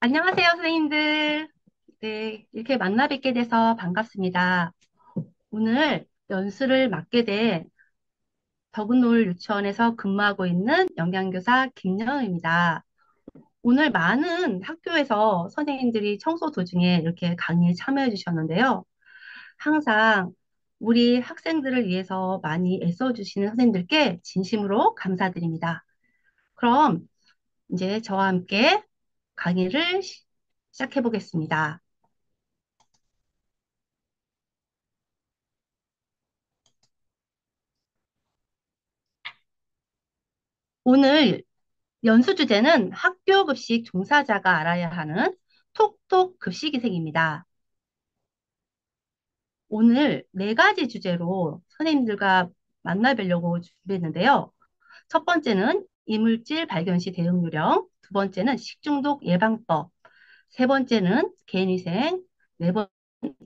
안녕하세요, 선생님들. 네, 이렇게 만나 뵙게 돼서 반갑습니다. 오늘 연수를 맡게 된 더군노을 유치원에서 근무하고 있는 영양교사 김영입니다. 오늘 많은 학교에서 선생님들이 청소 도중에 이렇게 강의에 참여해 주셨는데요. 항상 우리 학생들을 위해서 많이 애써주시는 선생님들께 진심으로 감사드립니다. 그럼 이제 저와 함께 강의를 시작해 보겠습니다. 오늘 연수 주제는 학교 급식 종사자가 알아야 하는 톡톡 급식위생입니다. 오늘 네 가지 주제로 선생님들과 만나뵈려고 준비했는데요. 첫 번째는 이물질 발견 시 대응 요령, 두 번째는 식중독 예방법, 세 번째는 개인위생, 네 번째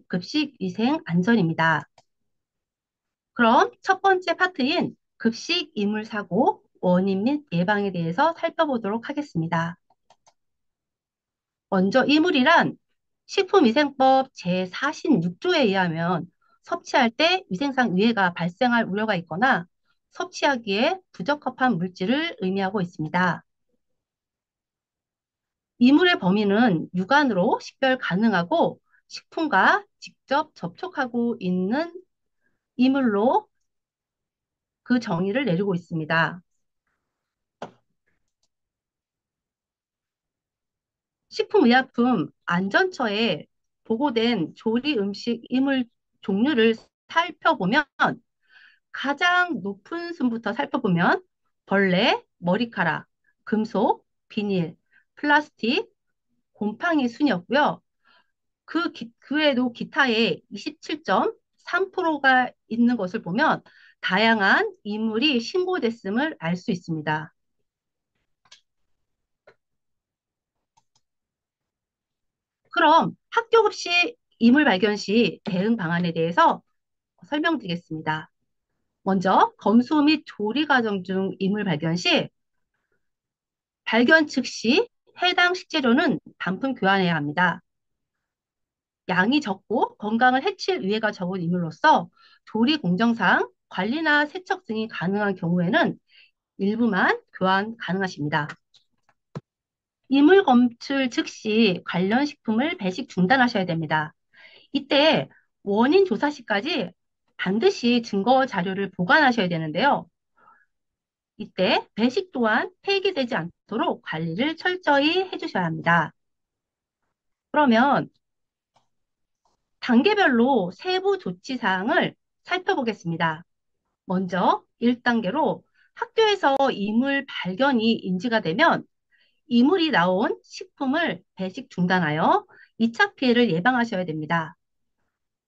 급식위생 안전입니다. 그럼 첫 번째 파트인 급식 이물 사고 원인 및 예방에 대해서 살펴보도록 하겠습니다. 먼저 이물이란 식품위생법 제46조에 의하면 섭취할 때 위생상 위해가 발생할 우려가 있거나 섭취하기에 부적합한 물질을 의미하고 있습니다. 이물의 범위는 육안으로 식별 가능하고 식품과 직접 접촉하고 있는 이물로 그 정의를 내리고 있습니다. 식품의약품 안전처에 보고된 조리 음식 이물 종류를 살펴보면 가장 높은 순부터 살펴보면 벌레, 머리카락, 금속, 비닐, 플라스틱, 곰팡이 순이었고요. 그 외에도 기타에 27.3%가 있는 것을 보면 다양한 이물이 신고됐음을 알 수 있습니다. 그럼 학교 급식 이물 발견 시 대응 방안에 대해서 설명드리겠습니다. 먼저 검수 및 조리 과정 중 이물 발견 시 발견 즉시 해당 식재료는 반품 교환해야 합니다. 양이 적고 건강을 해칠 위해가 적은 이물로서 조리 공정상 관리나 세척 등이 가능한 경우에는 일부만 교환 가능하십니다. 이물 검출 즉시 관련 식품을 배식 중단하셔야 됩니다. 이때 원인 조사 시까지 반드시 증거 자료를 보관하셔야 되는데요. 이때 배식 또한 폐기되지 않도록 관리를 철저히 해주셔야 합니다. 그러면 단계별로 세부 조치 사항을 살펴보겠습니다. 먼저 1단계로 학교에서 이물 발견이 인지가 되면 이물이 나온 식품을 배식 중단하여 2차 피해를 예방하셔야 됩니다.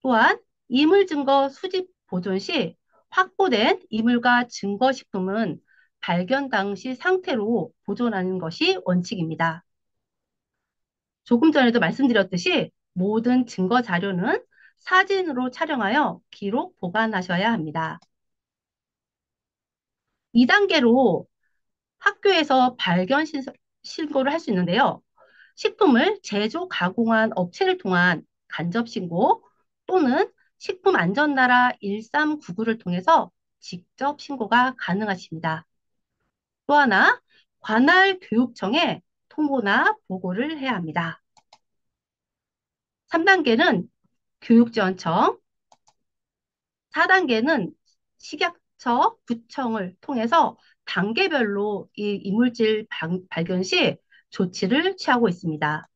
또한 이물 증거 수집 보존 시 확보된 이물과 증거 식품은 발견 당시 상태로 보존하는 것이 원칙입니다. 조금 전에도 말씀드렸듯이 모든 증거 자료는 사진으로 촬영하여 기록 보관하셔야 합니다. 2단계로 학교에서 발견 신고를 할 수 있는데요. 식품을 제조, 가공한 업체를 통한 간접 신고 또는 식품안전나라 1399를 통해서 직접 신고가 가능하십니다. 또 하나, 관할 교육청에 통보나 보고를 해야 합니다. 3단계는 교육지원청, 4단계는 식약처, 구청을 통해서 단계별로 이 이물질 발견 시 조치를 취하고 있습니다.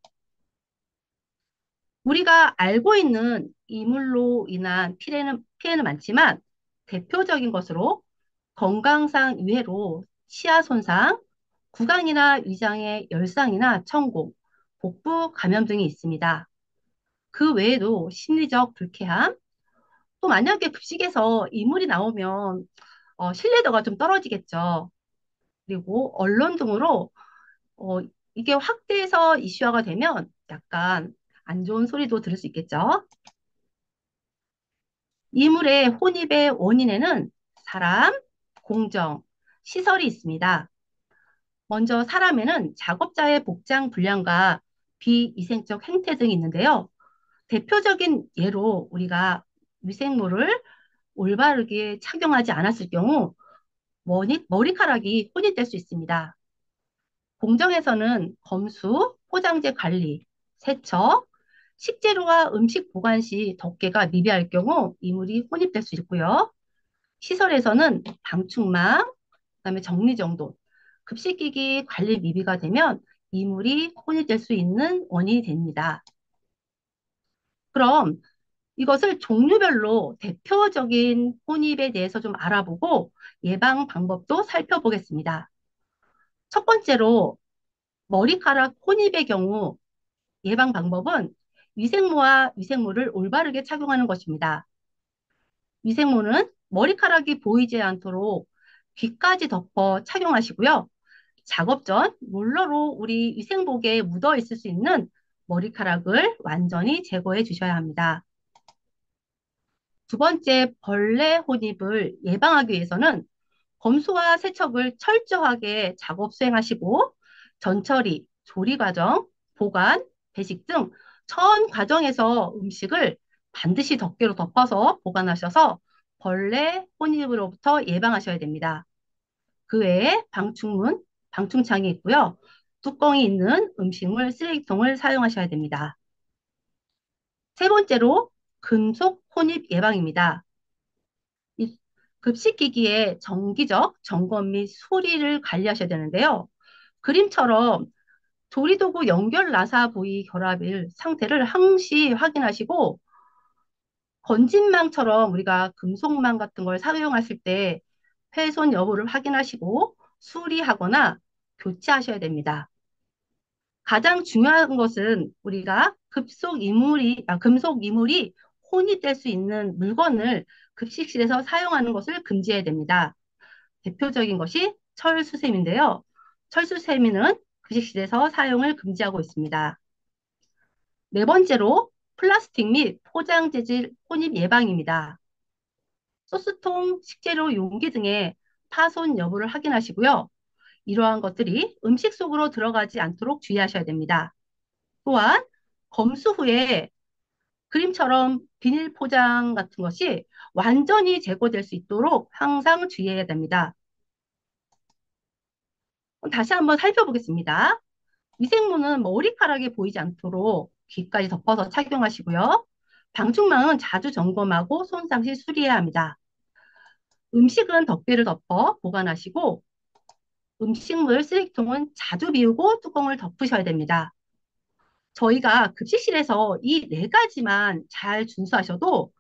우리가 알고 있는 이물로 인한 피해는 많지만 대표적인 것으로 건강상 위해로 치아 손상, 구강이나 위장의 열상이나 천공, 복부 감염 등이 있습니다. 그 외에도 심리적 불쾌함, 또 만약에 급식에서 이물이 나오면 신뢰도가 좀 떨어지겠죠. 그리고 언론 등으로 어, 이게 확대해서 이슈화가 되면 약간 안 좋은 소리도 들을 수 있겠죠. 이물의 혼입의 원인에는 사람, 공정, 시설이 있습니다. 먼저 사람에는 작업자의 복장 불량과 비위생적 행태 등이 있는데요. 대표적인 예로 우리가 위생모를 올바르게 착용하지 않았을 경우 머리카락이 혼이 될 수 있습니다. 공정에서는 검수, 포장재 관리, 세척, 식재료와 음식 보관 시 덮개가 미비할 경우 이물이 혼입될 수 있고요. 시설에서는 방충망, 그다음에 정리정돈, 급식기기 관리 미비가 되면 이물이 혼입될 수 있는 원인이 됩니다. 그럼 이것을 종류별로 대표적인 혼입에 대해서 좀 알아보고 예방 방법도 살펴보겠습니다. 첫 번째로 머리카락 혼입의 경우 예방 방법은 위생모와 위생모를 올바르게 착용하는 것입니다. 위생모는 머리카락이 보이지 않도록 귀까지 덮어 착용하시고요. 작업 전 롤러로 우리 위생복에 묻어 있을 수 있는 머리카락을 완전히 제거해 주셔야 합니다. 두 번째, 벌레 혼입을 예방하기 위해서는 검수와 세척을 철저하게 작업 수행하시고 전처리, 조리 과정, 보관, 배식 등 전 과정에서 음식을 반드시 덮개로 덮어서 보관하셔서 벌레 혼입으로부터 예방하셔야 됩니다. 그 외에 방충창이 있고요. 뚜껑이 있는 음식물 쓰레기통을 사용하셔야 됩니다. 세 번째로 금속 혼입 예방입니다. 이 급식기기의 정기적 점검 및 수리를 관리하셔야 되는데요. 그림처럼 조리도구 연결 나사 부위 결합일 상태를 항시 확인하시고 건진망처럼 우리가 금속망 같은 걸 사용하실 때 훼손 여부를 확인하시고 수리하거나 교체하셔야 됩니다. 가장 중요한 것은 우리가 금속 이물이 혼이 될 수 있는 물건을 급식실에서 사용하는 것을 금지해야 됩니다. 대표적인 것이 철수세미인데요. 철수세미는 급식실에서 사용을 금지하고 있습니다. 네 번째로 플라스틱 및 포장 재질 혼입 예방입니다. 소스통, 식재료 용기 등의 파손 여부를 확인하시고요. 이러한 것들이 음식 속으로 들어가지 않도록 주의하셔야 됩니다. 또한 검수 후에 그림처럼 비닐 포장 같은 것이 완전히 제거될 수 있도록 항상 주의해야 됩니다. 다시 한번 살펴보겠습니다. 위생모는 머리카락이 보이지 않도록 귀까지 덮어서 착용하시고요. 방충망은 자주 점검하고 손상 시 수리해야 합니다. 음식은 덮개를 덮어 보관하시고 음식물 쓰레기통은 자주 비우고 뚜껑을 덮으셔야 됩니다. 저희가 급식실에서 이 네 가지만 잘 준수하셔도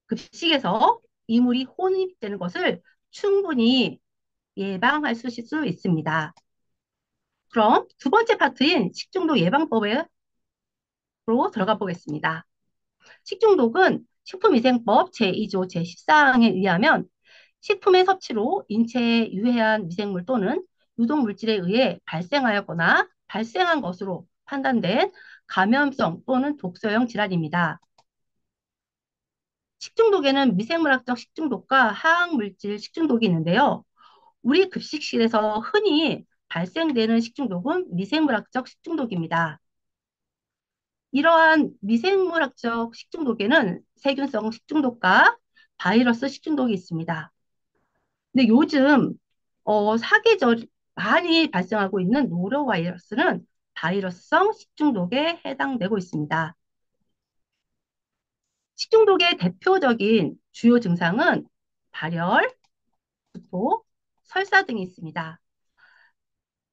급식에서 이물이 혼입되는 것을 충분히 예방할 수 있습니다. 그럼 두 번째 파트인 식중독 예방법으로 들어가 보겠습니다. 식중독은 식품위생법 제2조 제14항에 의하면 식품의 섭취로 인체에 유해한 미생물 또는 유독물질에 의해 발생하였거나 발생한 것으로 판단된 감염성 또는 독소형 질환입니다. 식중독에는 미생물학적 식중독과 화학물질 식중독이 있는데요. 우리 급식실에서 흔히 발생되는 식중독은 미생물학적 식중독입니다. 이러한 미생물학적 식중독에는 세균성 식중독과 바이러스 식중독이 있습니다. 근데 요즘 사계절 많이 발생하고 있는 노로바이러스는 바이러스성 식중독에 해당되고 있습니다. 식중독의 대표적인 주요 증상은 발열, 구토, 설사 등이 있습니다.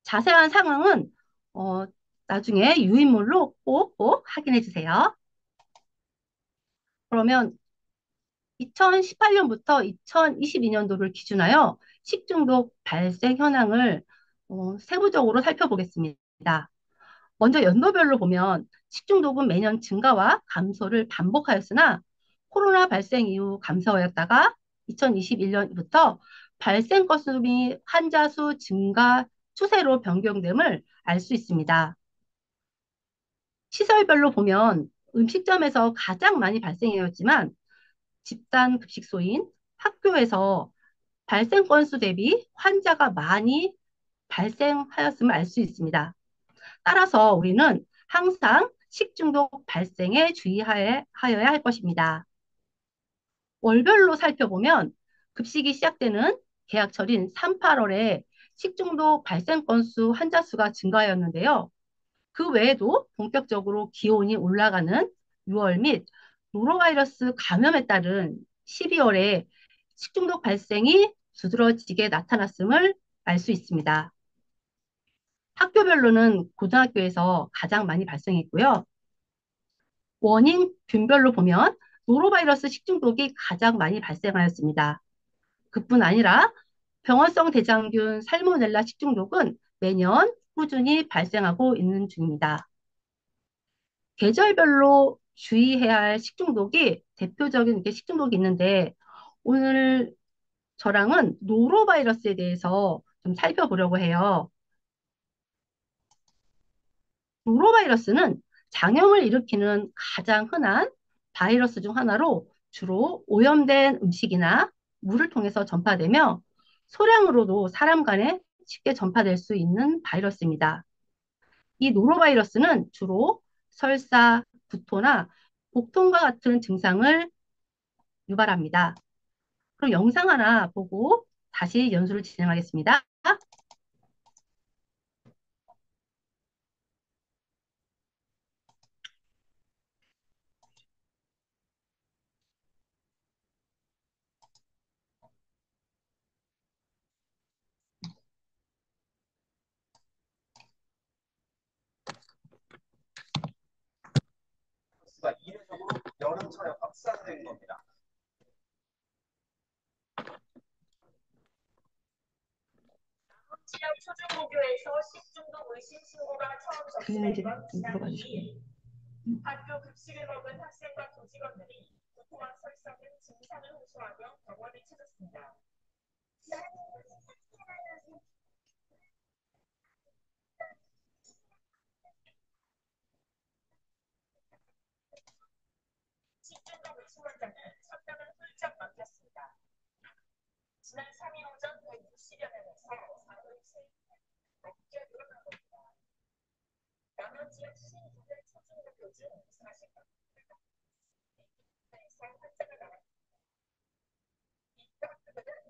자세한 상황은 어, 나중에 유인물로 꼭 확인해 주세요. 그러면 2018년부터 2022년도를 기준하여 식중독 발생 현황을 세부적으로 살펴보겠습니다. 먼저 연도별로 보면 식중독은 매년 증가와 감소를 반복하였으나 코로나 발생 이후 감소하였다가 2021년부터 발생 건수 및 환자 수 증가 추세로 변경됨을 알 수 있습니다. 시설별로 보면 음식점에서 가장 많이 발생하였지만 집단 급식소인 학교에서 발생 건수 대비 환자가 많이 발생하였음을 알 수 있습니다. 따라서 우리는 항상 식중독 발생에 주의하여야 할 것입니다. 월별로 살펴보면 급식이 시작되는 개학철인 3, 8월에 식중독 발생 건수 환자 수가 증가하였는데요. 그 외에도 본격적으로 기온이 올라가는 6월 및 노로바이러스 감염에 따른 12월에 식중독 발생이 두드러지게 나타났음을 알 수 있습니다. 학교별로는 고등학교에서 가장 많이 발생했고요. 원인균별로 보면 노로바이러스 식중독이 가장 많이 발생하였습니다. 그뿐 아니라 병원성 대장균 살모넬라 식중독은 매년 꾸준히 발생하고 있는 중입니다. 계절별로 주의해야 할 식중독이 대표적인 이렇게 식중독이 있는데 오늘 저랑은 노로바이러스에 대해서 좀 살펴보려고 해요. 노로바이러스는 장염을 일으키는 가장 흔한 바이러스 중 하나로 주로 오염된 음식이나 물을 통해서 전파되며 소량으로도 사람 간에 쉽게 전파될 수 있는 바이러스입니다. 이 노로바이러스는 주로 설사, 구토나 복통과 같은 증상을 유발합니다. 그럼 영상 하나 보고 다시 연수를 진행하겠습니다. 지역 초중고교에서 식중독 의심 신고가 처음 접수된 지난 2일 학교 급식을 먹은 학생과 교직원들이 구토와 설사 등 증상을 호소하며 병원을 찾았습니다. 식중독 의심 환자는 천장을 훌쩍 넘겼습니다. 지난 3일 오전 160여 명에서 4월 7일 낮게 늘어난 겁니다. 남원 지역 52대 초중고교 중 40%에서 환자가 나왔습니다. 이 학교들은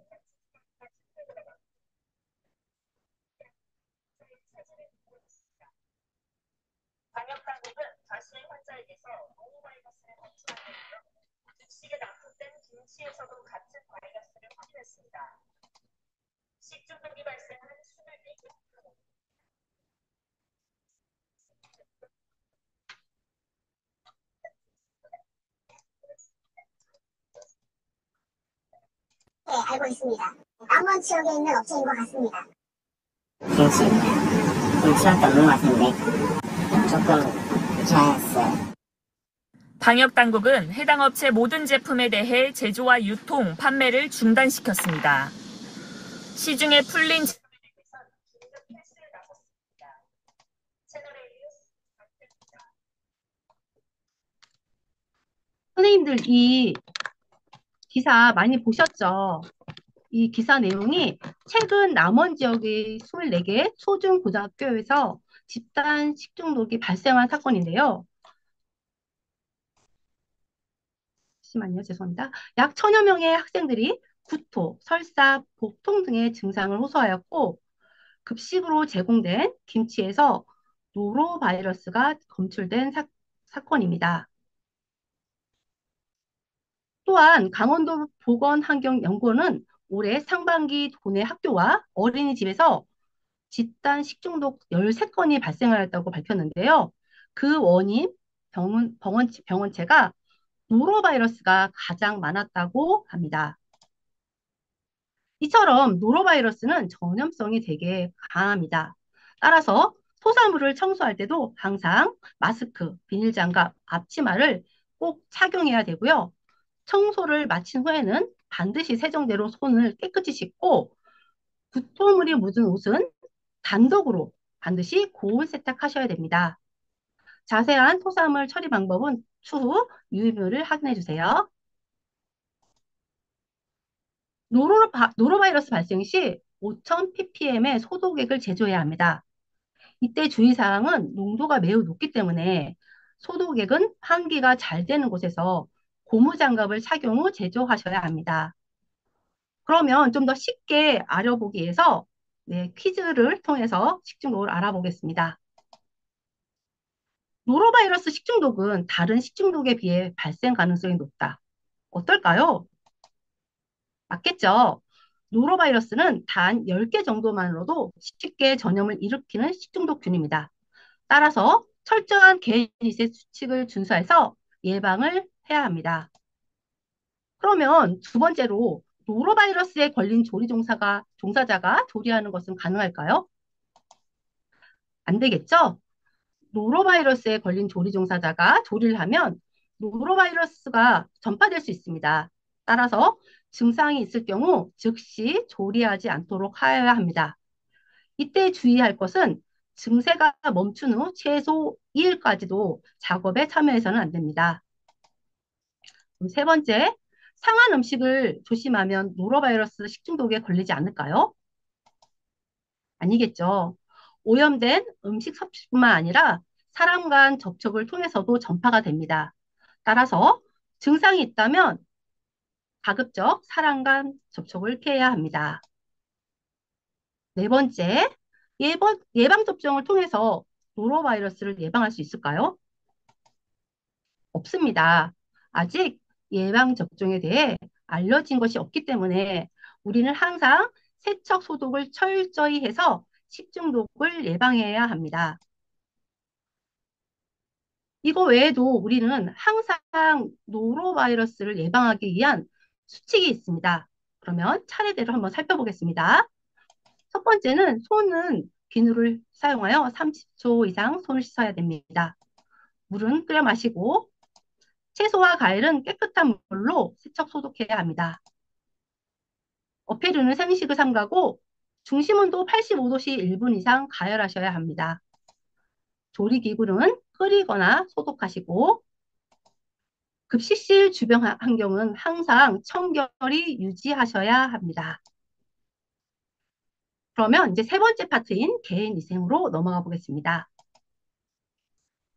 방역당국은 다수의 환자에게서 노로바이러스를 검출하면서 급식에 납품된 김치에서도 같은 바이러스를 확인했습니다. 식중독이 발생한 24개 네, 알고 있습니다. 남원 지역에 있는 업체인 것 같습니다. 김치였던 것 같은데 조금 괜찮았어요. 방역당국은 해당 업체 모든 제품에 대해 제조와 유통, 판매를 중단시켰습니다. 시중에 풀린 제품에 대해선 긴급 패스를 나섰습니다. 채널A 뉴스 박대입니다. 선생님들 이 기사 많이 보셨죠? 이 기사 내용이 최근 남원 지역의 24개 초중고등학교에서 집단 식중독이 발생한 사건인데요. 잠시만요, 죄송합니다. 약 1000여 명의 학생들이 구토, 설사, 복통 등의 증상을 호소하였고 급식으로 제공된 김치에서 노로바이러스가 검출된 사건입니다. 또한 강원도 보건환경연구원은 올해 상반기 도내 학교와 어린이집에서 집단 식중독 13건이 발생하였다고 밝혔는데요. 그 원인 병원체가 노로바이러스가 가장 많았다고 합니다. 이처럼 노로바이러스는 전염성이 되게 강합니다. 따라서 소사물을 청소할 때도 항상 마스크, 비닐장갑, 앞치마를 꼭 착용해야 되고요. 청소를 마친 후에는 반드시 세정제로 손을 깨끗이 씻고 구토물이 묻은 옷은 단독으로 반드시 고온 세탁하셔야 됩니다. 자세한 소사물 처리 방법은 추후 유의물을 확인해 주세요. 노로바이러스 발생 시 5000 ppm의 소독액을 제조해야 합니다. 이때 주의사항은 농도가 매우 높기 때문에 소독액은 환기가 잘 되는 곳에서 고무장갑을 착용 후 제조하셔야 합니다. 그러면 좀 더 쉽게 알아보기 위해서 네, 퀴즈를 통해서 식중독을 알아보겠습니다. 노로바이러스 식중독은 다른 식중독에 비해 발생 가능성이 높다. 어떨까요? 맞겠죠? 노로바이러스는 단 10개 정도만으로도 쉽게 전염을 일으키는 식중독균입니다. 따라서 철저한 개인위생 수칙을 준수해서 예방을 해야 합니다. 그러면 두 번째로 노로바이러스에 걸린 종사자가 조리하는 것은 가능할까요? 안 되겠죠? 노로바이러스에 걸린 조리 종사자가 조리를 하면 노로바이러스가 전파될 수 있습니다. 따라서 증상이 있을 경우 즉시 조리하지 않도록 하여야 합니다. 이때 주의할 것은 증세가 멈춘 후 최소 2일까지도 작업에 참여해서는 안 됩니다. 그럼 세 번째, 상한 음식을 조심하면 노로바이러스 식중독에 걸리지 않을까요? 아니겠죠. 오염된 음식 섭취뿐만 아니라 사람 간 접촉을 통해서도 전파가 됩니다. 따라서 증상이 있다면 가급적 사람 간 접촉을 피해야 합니다. 네 번째, 예방접종을 통해서 노로바이러스를 예방할 수 있을까요? 없습니다. 아직 예방접종에 대해 알려진 것이 없기 때문에 우리는 항상 세척 소독을 철저히 해서 식중독을 예방해야 합니다. 이거 외에도 우리는 항상 노로바이러스를 예방하기 위한 수칙이 있습니다. 그러면 차례대로 한번 살펴보겠습니다. 첫 번째는 손은 비누를 사용하여 30초 이상 손을 씻어야 됩니다. 물은 끓여 마시고 채소와 과일은 깨끗한 물로 세척 소독해야 합니다. 어패류는 생식을 삼가고 중심온도 85도씨 1분 이상 가열하셔야 합니다. 조리기구는 끓이거나 소독하시고 급식실 주변 환경은 항상 청결히 유지하셔야 합니다. 그러면 이제 세 번째 파트인 개인위생으로 넘어가 보겠습니다.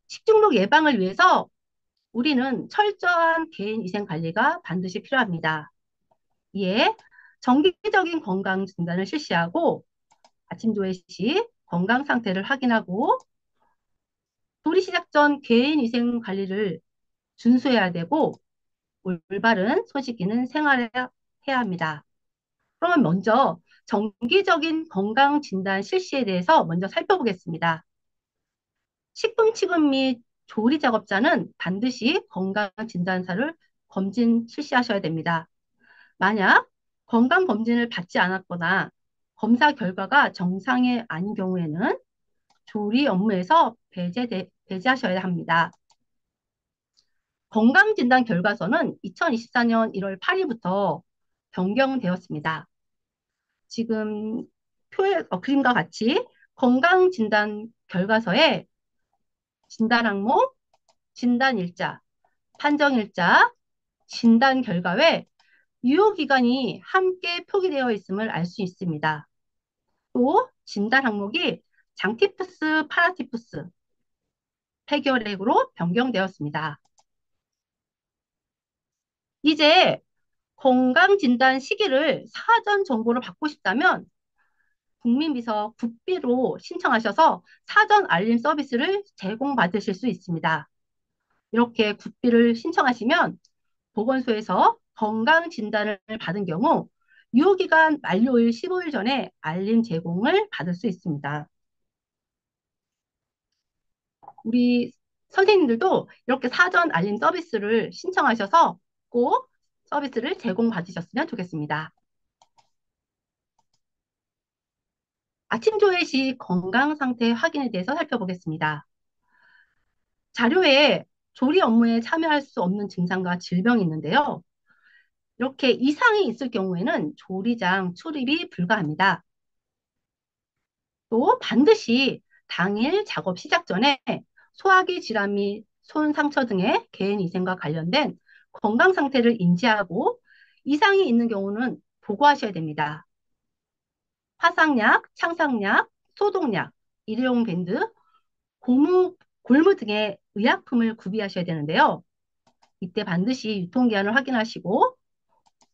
식중독 예방을 위해서 우리는 철저한 개인위생 관리가 반드시 필요합니다. 이에 정기적인 건강 진단을 실시하고 아침 조회 시 건강 상태를 확인하고 조리 시작 전 개인위생 관리를 준수해야 되고 올바른 손 씻기는 생활해야 합니다. 그러면 먼저 정기적인 건강 진단 실시에 대해서 먼저 살펴보겠습니다. 식품 취급 및 조리 작업자는 반드시 건강 진단사를 검진 실시하셔야 됩니다. 만약 건강 검진을 받지 않았거나 검사 결과가 정상이 아닌 경우에는 조리 업무에서 배제하셔야 합니다. 건강진단 결과서는 2024년 1월 8일부터 변경되었습니다. 지금 그림과 같이 건강진단 결과서에 진단 항목, 진단 일자, 판정 일자, 진단 결과 외 유효기간이 함께 표기되어 있음을 알 수 있습니다. 또 진단 항목이 장티푸스, 파라티푸스, 폐결핵으로 변경되었습니다. 이제 건강진단 시기를 사전 정보를 받고 싶다면 국민비서 국비로 신청하셔서 사전 알림 서비스를 제공받으실 수 있습니다. 이렇게 국비를 신청하시면 보건소에서 건강진단을 받은 경우 유효기간 만료일 15일 전에 알림 제공을 받을 수 있습니다. 우리 선생님들도 이렇게 사전 알림 서비스를 신청하셔서 꼭 서비스를 제공받으셨으면 좋겠습니다. 아침 조회 시 건강 상태 확인에 대해서 살펴보겠습니다. 자료에 조리 업무에 참여할 수 없는 증상과 질병이 있는데요. 이렇게 이상이 있을 경우에는 조리장 출입이 불가합니다. 또 반드시 당일 작업 시작 전에 소화기 질환 및 손 상처 등의 개인 위생과 관련된 건강 상태를 인지하고 이상이 있는 경우는 보고하셔야 됩니다. 화상약, 창상약, 소독약, 일회용 밴드, 고무, 골무 등의 의약품을 구비하셔야 되는데요. 이때 반드시 유통기한을 확인하시고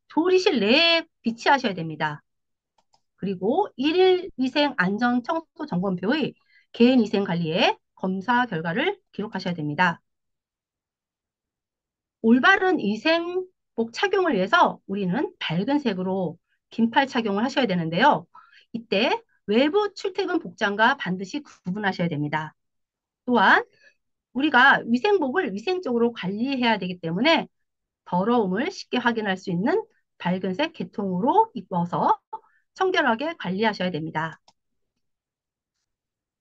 조리실 내에 비치하셔야 됩니다. 그리고 일일 위생 안전 청소 점검표의 개인 위생 관리에 검사 결과를 기록하셔야 됩니다. 올바른 위생복 착용을 위해서 우리는 밝은 색으로 긴팔 착용을 하셔야 되는데요. 이때 외부 출퇴근 복장과 반드시 구분하셔야 됩니다. 또한 우리가 위생복을 위생적으로 관리해야 되기 때문에 더러움을 쉽게 확인할 수 있는 밝은색 계통으로 입어서 청결하게 관리하셔야 됩니다.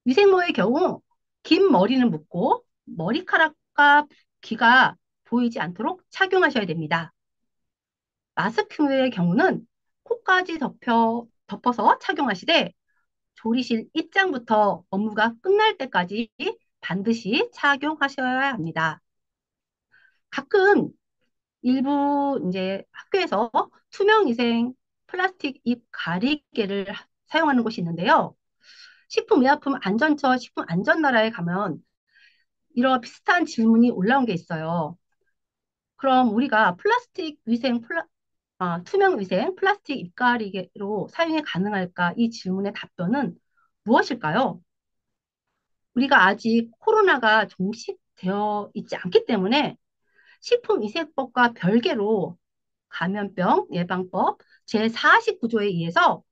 위생모의 경우 긴 머리는 묶고 머리카락과 귀가 보이지 않도록 착용하셔야 됩니다. 마스크의 경우는 코까지 덮어서 착용하시되 조리실 입장부터 업무가 끝날 때까지 반드시 착용하셔야 합니다. 가끔 일부 이제 학교에서 투명위생 플라스틱 입 가리개를 사용하는 곳이 있는데요. 식품의약품 안전처 식품안전나라에 가면 이런 비슷한 질문이 올라온 게 있어요. 그럼 우리가 투명 위생 플라스틱 입가리개로 사용이 가능할까? 이 질문의 답변은 무엇일까요? 우리가 아직 코로나가 종식되어 있지 않기 때문에 식품위생법과 별개로 감염병 예방법 제49조에 의해서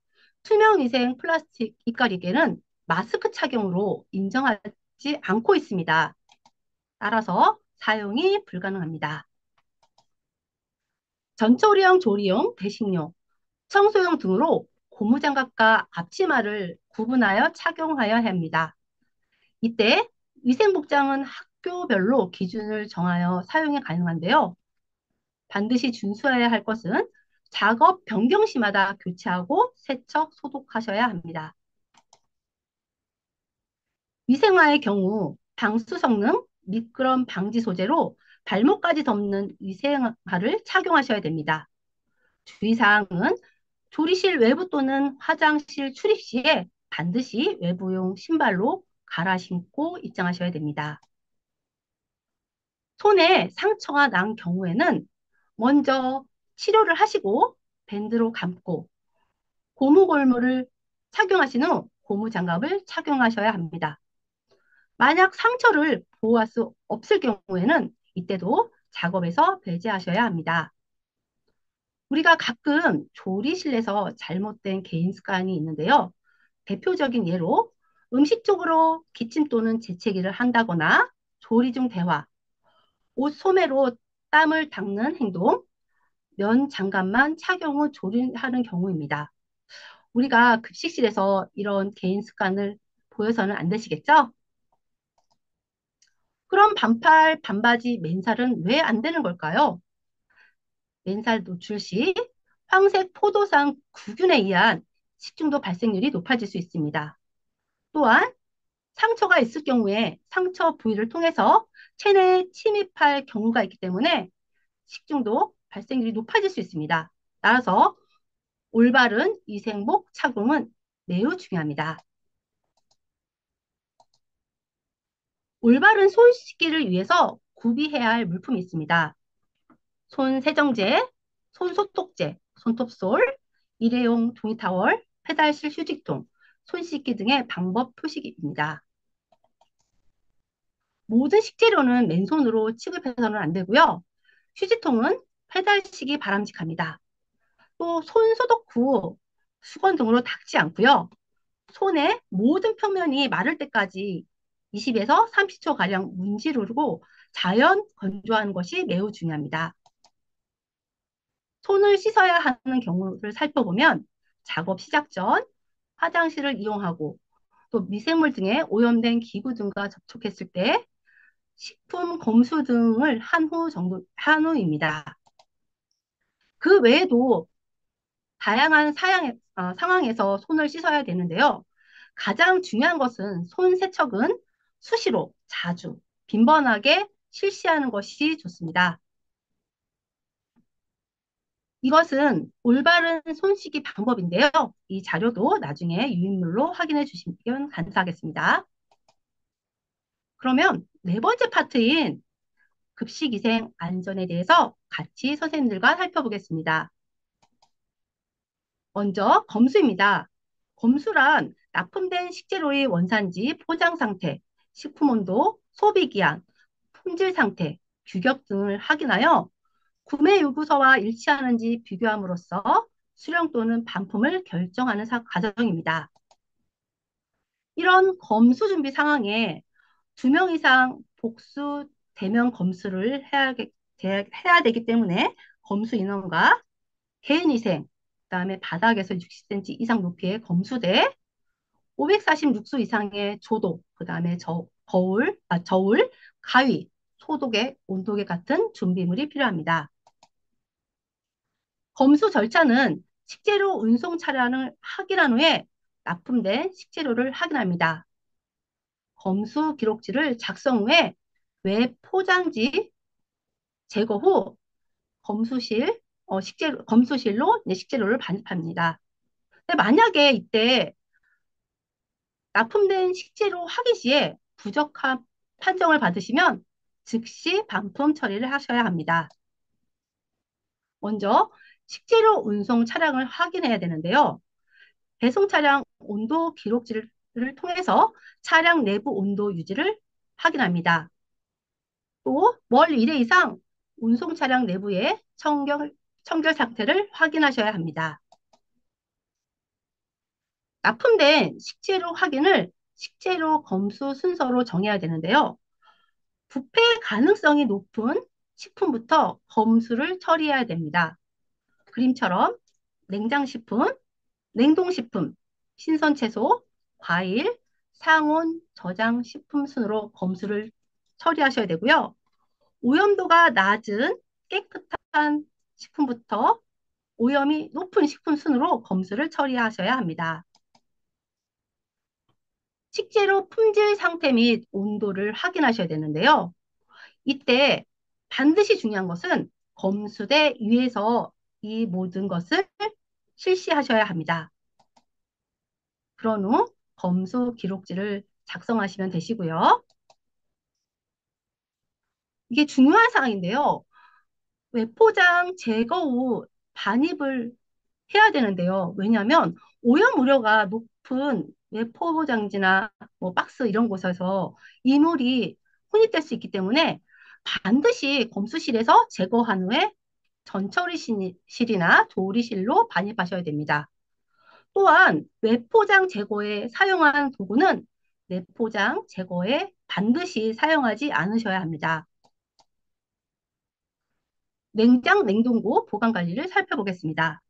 투명위생 플라스틱 입가리개는 마스크 착용으로 인정하지 않고 있습니다. 따라서 사용이 불가능합니다. 전초리용, 조리용, 대식용, 청소용 등으로 고무장갑과 앞치마를 구분하여 착용하여야 합니다. 이때 위생복장은 학교별로 기준을 정하여 사용이 가능한데요. 반드시 준수해야 할 것은 작업 변경 시마다 교체하고 세척, 소독하셔야 합니다. 위생화의 경우 방수 성능, 미끄럼 방지 소재로 발목까지 덮는 위생화를 착용하셔야 됩니다. 주의사항은 조리실 외부 또는 화장실 출입 시에 반드시 외부용 신발로 갈아 신고 입장하셔야 됩니다. 손에 상처가 난 경우에는 먼저 치료를 하시고 밴드로 감고 고무골무를 착용하신 후 고무장갑을 착용하셔야 합니다. 만약 상처를 보호할 수 없을 경우에는 이때도 작업에서 배제하셔야 합니다. 우리가 가끔 조리실에서 잘못된 개인 습관이 있는데요. 대표적인 예로 음식 쪽으로 기침 또는 재채기를 한다거나 조리 중 대화, 옷 소매로 땀을 닦는 행동, 면 장갑만 착용 후 조리하는 경우입니다. 우리가 급식실에서 이런 개인 습관을 보여서는 안 되시겠죠? 그럼 반팔, 반바지, 맨살은 왜 안 되는 걸까요? 맨살 노출 시 황색 포도상 구균에 의한 식중독 발생률이 높아질 수 있습니다. 또한 상처가 있을 경우에 상처 부위를 통해서 체내에 침입할 경우가 있기 때문에 식중독 발생률이 높아질 수 있습니다. 따라서 올바른 위생복 착용은 매우 중요합니다. 올바른 손 씻기를 위해서 구비해야 할 물품이 있습니다. 손 세정제, 손 소독제, 손톱솔, 일회용 종이타월, 페달실 휴지통, 손 씻기 등의 방법 표식입니다. 모든 식재료는 맨손으로 취급해서는 안 되고요. 휴지통은 페달식이 바람직합니다. 또 손 소독 후 수건 등으로 닦지 않고요. 손의 모든 표면이 마를 때까지 20에서 30초 가량 문지르고 자연 건조하는 것이 매우 중요합니다. 손을 씻어야 하는 경우를 살펴보면 작업 시작 전 화장실을 이용하고 또 미생물 등의 오염된 기구 등과 접촉했을 때 식품 검수 등을 한 후입니다. 그 외에도 다양한 상황에서 손을 씻어야 되는데요. 가장 중요한 것은 손 세척은 수시로, 자주, 빈번하게 실시하는 것이 좋습니다. 이것은 올바른 손 씻기 방법인데요. 이 자료도 나중에 유인물로 확인해 주시면 감사하겠습니다. 그러면 네 번째 파트인 급식위생 안전에 대해서 같이 선생님들과 살펴보겠습니다. 먼저 검수입니다. 검수란 납품된 식재료의 원산지, 포장 상태, 식품 온도, 소비 기한, 품질 상태, 규격 등을 확인하여 구매 요구서와 일치하는지 비교함으로써 수령 또는 반품을 결정하는 과정입니다. 이런 검수 준비 상황에 2명 이상 복수 대면 검수를 해야 되기 때문에 검수 인원과 개인위생, 그다음에 바닥에서 60cm 이상 높이의 검수대, 546수 이상의 조도, 그다음에 저울, 가위, 소독액, 온도계 같은 준비물이 필요합니다. 검수 절차는 식재료 운송 차량을 확인한 후에 납품된 식재료를 확인합니다. 검수 기록지를 작성 후에 외 포장지 제거 후 검수실로 이제 식재료를 반입합니다. 근데 만약에 이때 납품된 식재료 확인 시에 부적합 판정을 받으시면 즉시 반품 처리를 하셔야 합니다. 먼저 식재료 운송 차량을 확인해야 되는데요. 배송 차량 온도 기록지를 통해서 차량 내부 온도 유지를 확인합니다. 또 월 1회 이상 운송 차량 내부의 청결 상태를 확인하셔야 합니다. 납품된 식재료 확인을 식재료 검수 순서로 정해야 되는데요. 부패 가능성이 높은 식품부터 검수를 처리해야 됩니다. 그림처럼 냉장식품, 냉동식품, 신선채소, 과일, 상온, 저장 식품 순으로 검수를 처리하셔야 되고요. 오염도가 낮은 깨끗한 식품부터 오염이 높은 식품 순으로 검수를 처리하셔야 합니다. 식재료 품질 상태 및 온도를 확인하셔야 되는데요. 이때 반드시 중요한 것은 검수대 위에서 이 모든 것을 실시하셔야 합니다. 그런 후 검수 기록지를 작성하시면 되시고요. 이게 중요한 사항인데요. 외포장 제거 후 반입을 해야 되는데요. 왜냐하면 오염 우려가 높은 외포장지나 뭐 박스 이런 곳에서 이물이 혼입될 수 있기 때문에 반드시 검수실에서 제거한 후에 전처리실이나 조리실로 반입하셔야 됩니다. 또한 외포장 제거에 사용한 도구는 내포장 제거에 반드시 사용하지 않으셔야 합니다. 냉장, 냉동고 보관 관리를 살펴보겠습니다.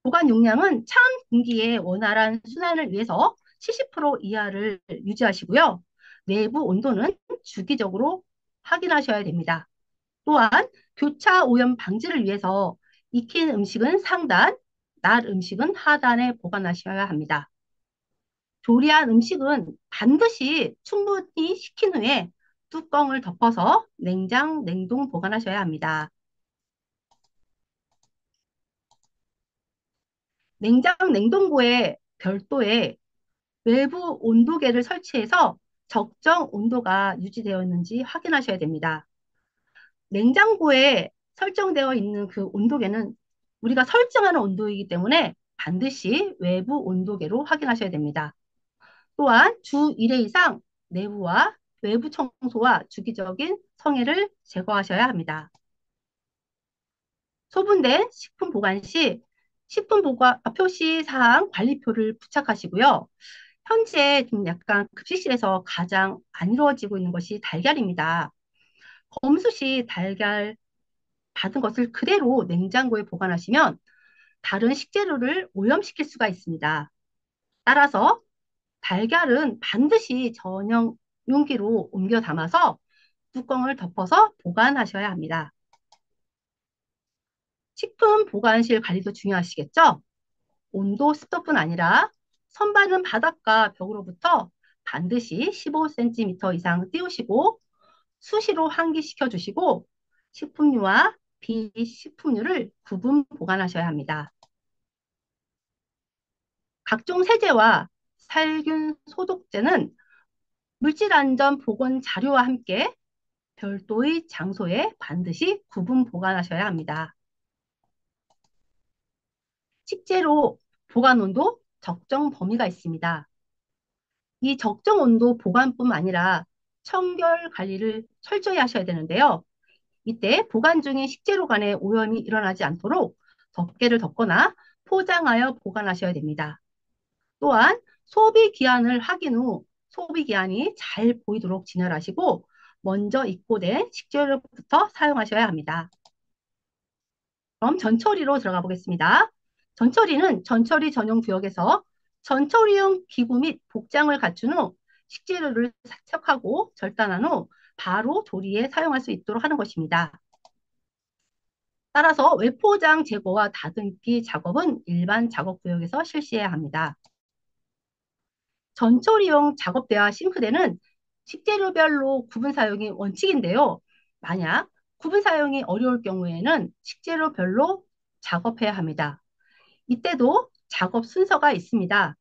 보관 용량은 차원 공기의 원활한 순환을 위해서 70% 이하를 유지하시고요. 내부 온도는 주기적으로 확인하셔야 됩니다. 또한 교차 오염 방지를 위해서 익힌 음식은 상단, 날 음식은 하단에 보관하셔야 합니다. 조리한 음식은 반드시 충분히 식힌 후에 뚜껑을 덮어서 냉장, 냉동 보관하셔야 합니다. 냉장, 냉동고에 별도의 외부 온도계를 설치해서 적정 온도가 유지되어 있는지 확인하셔야 됩니다. 냉장고에 설정되어 있는 그 온도계는 우리가 설정하는 온도이기 때문에 반드시 외부 온도계로 확인하셔야 됩니다. 또한 주 1회 이상 내부와 외부 청소와 주기적인 성해를 제거하셔야 합니다. 소분된 식품 보관 시 식품 보관 표시 사항 관리표를 부착하시고요. 현재 좀 약간 급식실에서 가장 안 이루어지고 있는 것이 달걀입니다. 검수 시 달걀 받은 것을 그대로 냉장고에 보관하시면 다른 식재료를 오염시킬 수가 있습니다. 따라서 달걀은 반드시 전용 용기로 옮겨 담아서 뚜껑을 덮어서 보관하셔야 합니다. 식품 보관실 관리도 중요하시겠죠? 온도, 습도뿐 아니라 선반은 바닥과 벽으로부터 반드시 15cm 이상 띄우시고 수시로 환기시켜 주시고 식품류와 비식품류를 구분 보관하셔야 합니다. 각종 세제와 살균 소독제는 물질안전 보건 자료와 함께 별도의 장소에 반드시 구분 보관하셔야 합니다. 식재료 보관 온도 적정 범위가 있습니다. 이 적정 온도 보관뿐만 아니라 청결 관리를 철저히 하셔야 되는데요. 이때 보관 중인 식재료 간에 오염이 일어나지 않도록 덮개를 덮거나 포장하여 보관하셔야 됩니다. 또한 소비 기한을 확인 후 소비 기한이 잘 보이도록 진열하시고 먼저 입고된 식재료부터 사용하셔야 합니다. 그럼 전처리로 들어가 보겠습니다. 전처리는 전처리 전용 구역에서 전처리용 기구 및 복장을 갖춘 후 식재료를 세척하고 절단한 후 바로 조리에 사용할 수 있도록 하는 것입니다. 따라서 외포장 제거와 다듬기 작업은 일반 작업 구역에서 실시해야 합니다. 전처리용 작업대와 싱크대는 식재료별로 구분 사용이 원칙인데요. 만약 구분 사용이 어려울 경우에는 식재료별로 작업해야 합니다. 이때도 작업 순서가 있습니다.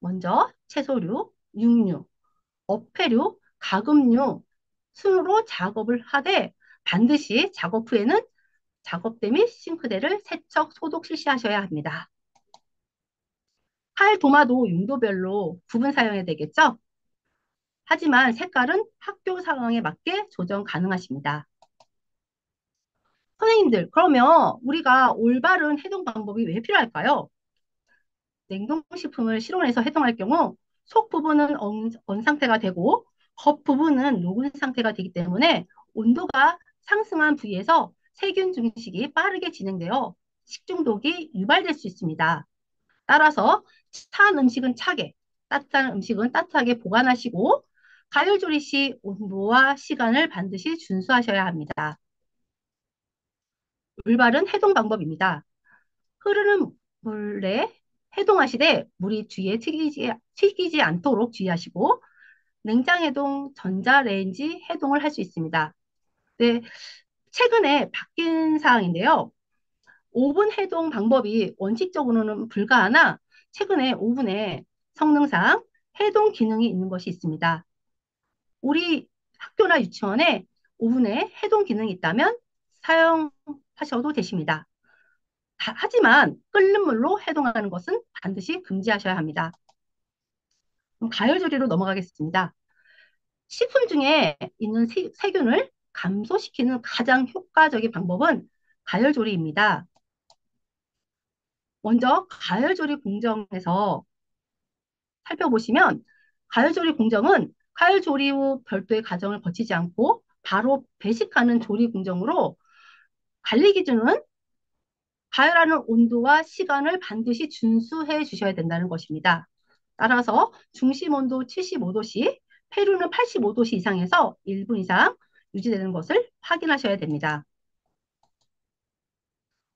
먼저 채소류, 육류, 어패류, 가금류 순으로 작업을 하되 반드시 작업 후에는 작업대 및 싱크대를 세척, 소독 실시하셔야 합니다. 칼, 도마도 용도별로 구분 사용해야 되겠죠? 하지만 색깔은 학교 상황에 맞게 조정 가능하십니다. 선생님들, 그러면 우리가 올바른 해동 방법이 왜 필요할까요? 냉동식품을 실온에서 해동할 경우 속 부분은 언 상태가 되고 겉 부분은 녹은 상태가 되기 때문에 온도가 상승한 부위에서 세균 증식이 빠르게 진행되어 식중독이 유발될 수 있습니다. 따라서 찬 음식은 차게, 따뜻한 음식은 따뜻하게 보관하시고 가열 조리 시 온도와 시간을 반드시 준수하셔야 합니다. 올바른 해동 방법입니다. 흐르는 물에 해동하시되 물이 뒤에 튀기지 않도록 주의하시고 냉장해동, 전자레인지 해동을 할 수 있습니다. 네, 최근에 바뀐 사항인데요. 오븐 해동 방법이 원칙적으로는 불가하나 최근에 오븐에 성능상 해동 기능이 있는 것이 있습니다. 우리 학교나 유치원에 오븐에 해동 기능이 있다면 사용하셔도 되십니다. 하지만 끓는 물로 해동하는 것은 반드시 금지하셔야 합니다. 그럼 가열조리로 넘어가겠습니다. 식품 중에 있는 세균을 감소시키는 가장 효과적인 방법은 가열조리입니다. 먼저 가열조리 공정에서 살펴보시면 가열조리 공정은 가열조리 후 별도의 과정을 거치지 않고 바로 배식하는 조리 공정으로 관리 기준은 가열하는 온도와 시간을 반드시 준수해 주셔야 된다는 것입니다. 따라서 중심 온도 75도씨, 폐류는 85도씨 이상에서 1분 이상 유지되는 것을 확인하셔야 됩니다.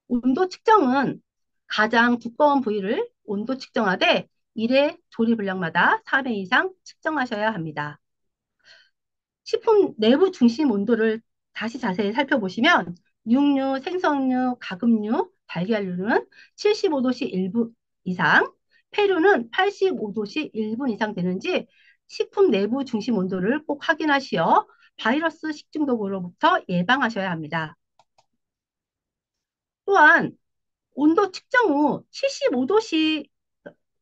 온도 측정은 가장 두꺼운 부위를 온도 측정하되 1회 조리 분량마다 3회 이상 측정하셔야 합니다. 식품 내부 중심 온도를 다시 자세히 살펴보시면 육류, 생선류, 가금류, 달걀류는 75도씨 1분 이상, 폐류는 85도씨 1분 이상 되는지 식품 내부 중심 온도를 꼭 확인하시어 바이러스 식중독으로부터 예방하셔야 합니다. 또한 온도 측정 후 75도씨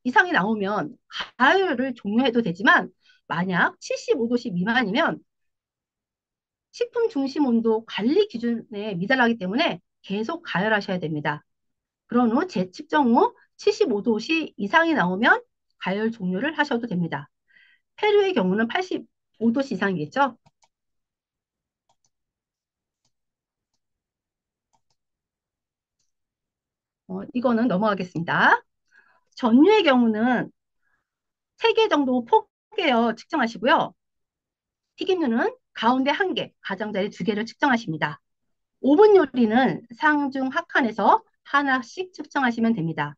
이상이 나오면 가열을 종료해도 되지만 만약 75도씨 미만이면 식품 중심 온도 관리 기준에 미달하기 때문에 계속 가열하셔야 됩니다. 그런 후 재측정 후 75도씨 이상이 나오면 가열 종료를 하셔도 됩니다. 페루의 경우는 85도씨 이상이겠죠? 이거는 넘어가겠습니다. 전류의 경우는 3개 정도 포개어 측정하시고요. 튀김류는 가운데 1개, 가장자리 2개를 측정하십니다. 오븐 요리는 상중 하칸에서 하나씩 측정하시면 됩니다.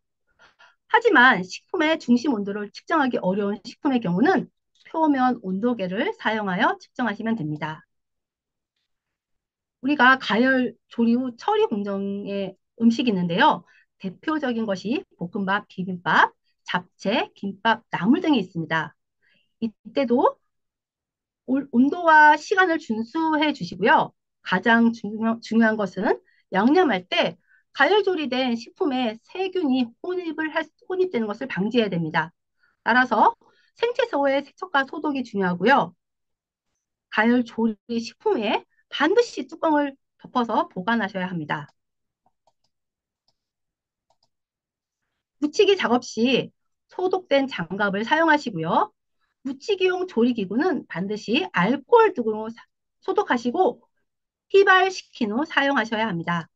하지만 식품의 중심 온도를 측정하기 어려운 식품의 경우는 표면 온도계를 사용하여 측정하시면 됩니다. 우리가 가열 조리 후 처리 공정의 음식이 있는데요. 대표적인 것이 볶음밥, 비빔밥, 잡채, 김밥, 나물 등이 있습니다. 이때도 온도와 시간을 준수해 주시고요. 가장 중요한 것은 양념할 때 가열 조리된 식품에 세균이 혼입되는 것을 방지해야 됩니다. 따라서 생채소의 세척과 소독이 중요하고요. 가열 조리 식품에 반드시 뚜껑을 덮어서 보관하셔야 합니다. 묻히기 작업 시 소독된 장갑을 사용하시고요. 묻히기용 조리기구는 반드시 알코올 등으로 소독하시고 휘발시킨 후 사용하셔야 합니다.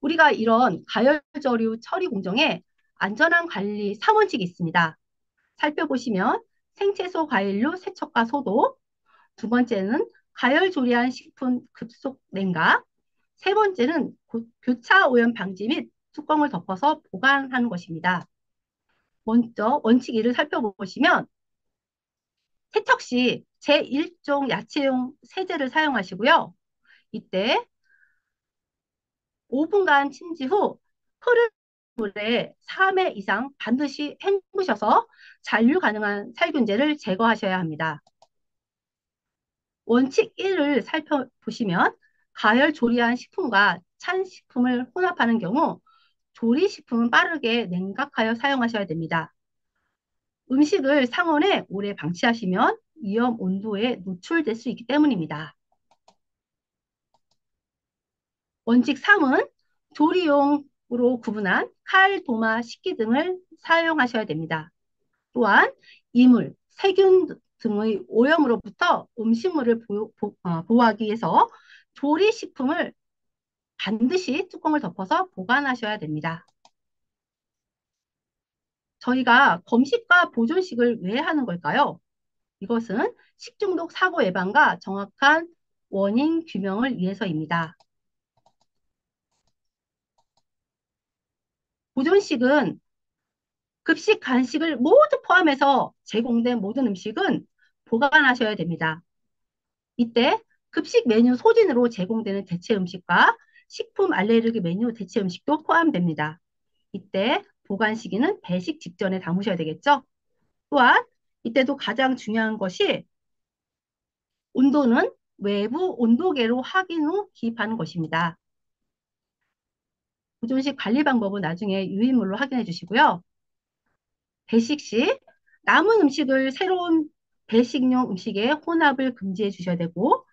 우리가 이런 가열조리 처리 공정에 안전한 관리 3원칙이 있습니다. 살펴보시면 생채소 과일류 세척과 소독, 두 번째는 가열 조리한 식품 급속 냉각, 세 번째는 교차 오염 방지 및 뚜껑을 덮어서 보관하는 것입니다. 먼저 원칙 1을 살펴보시면 세척 시 제1종 야채용 세제를 사용하시고요. 이때 5분간 침지 후 흐르는 물에 3회 이상 반드시 헹구셔서 잔류 가능한 살균제를 제거하셔야 합니다. 원칙 1을 살펴보시면 가열 조리한 식품과 찬 식품을 혼합하는 경우 조리식품은 빠르게 냉각하여 사용하셔야 됩니다. 음식을 상온에 오래 방치하시면 위험 온도에 노출될 수 있기 때문입니다. 원칙 3은 조리용으로 구분한 칼, 도마, 식기 등을 사용하셔야 됩니다. 또한 이물, 세균 등의 오염으로부터 음식물을 보호하기 위해서 조리식품을 반드시 뚜껑을 덮어서 보관하셔야 됩니다. 저희가 검식과 보존식을 왜 하는 걸까요? 이것은 식중독 사고 예방과 정확한 원인 규명을 위해서입니다. 보존식은 급식, 간식을 모두 포함해서 제공된 모든 음식은 보관하셔야 됩니다. 이때 급식 메뉴 소진으로 제공되는 대체 음식과 식품 알레르기 메뉴 대체 음식도 포함됩니다. 이때 보관 시기는 배식 직전에 담으셔야 되겠죠? 또한 이때도 가장 중요한 것이 온도는 외부 온도계로 확인 후 기입하는 것입니다. 보존식 관리 방법은 나중에 유인물로 확인해 주시고요. 배식 시 남은 음식을 새로운 배식용 음식에 혼합을 금지해 주셔야 되고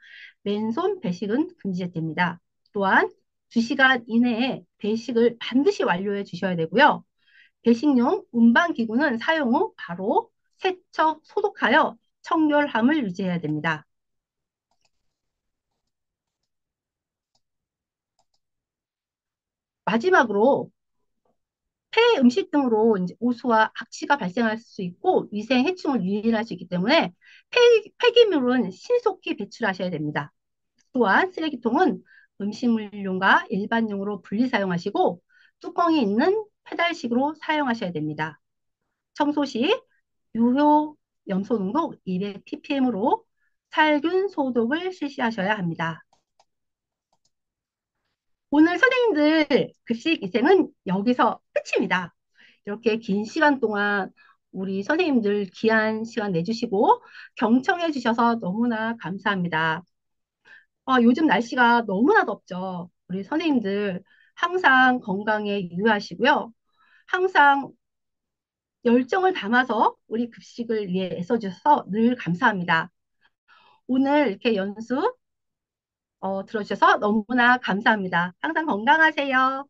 맨손 배식은 금지됩니다. 또한 2시간 이내에 배식을 반드시 완료해 주셔야 되고요. 배식용 운반기구는 사용 후 바로 세척, 소독하여 청결함을 유지해야 됩니다. 마지막으로 폐 음식 등으로 이제 오수와 악취가 발생할 수 있고 위생 해충을 유인할 수 있기 때문에 폐기물은 신속히 배출하셔야 됩니다. 또한 쓰레기통은 음식물용과 일반용으로 분리 사용하시고 뚜껑이 있는 페달식으로 사용하셔야 됩니다. 청소 시 유효 염소 농도 200ppm으로 살균 소독을 실시하셔야 합니다. 오늘 선생님들 급식 위생은 여기서 끝입니다. 이렇게 긴 시간 동안 우리 선생님들 귀한 시간 내주시고 경청해 주셔서 너무나 감사합니다. 요즘 날씨가 너무나 덥죠. 우리 선생님들 항상 건강에 유의하시고요. 항상 열정을 담아서 우리 급식을 위해 애써주셔서 늘 감사합니다. 오늘 이렇게 연수 들어주셔서 너무나 감사합니다. 항상 건강하세요.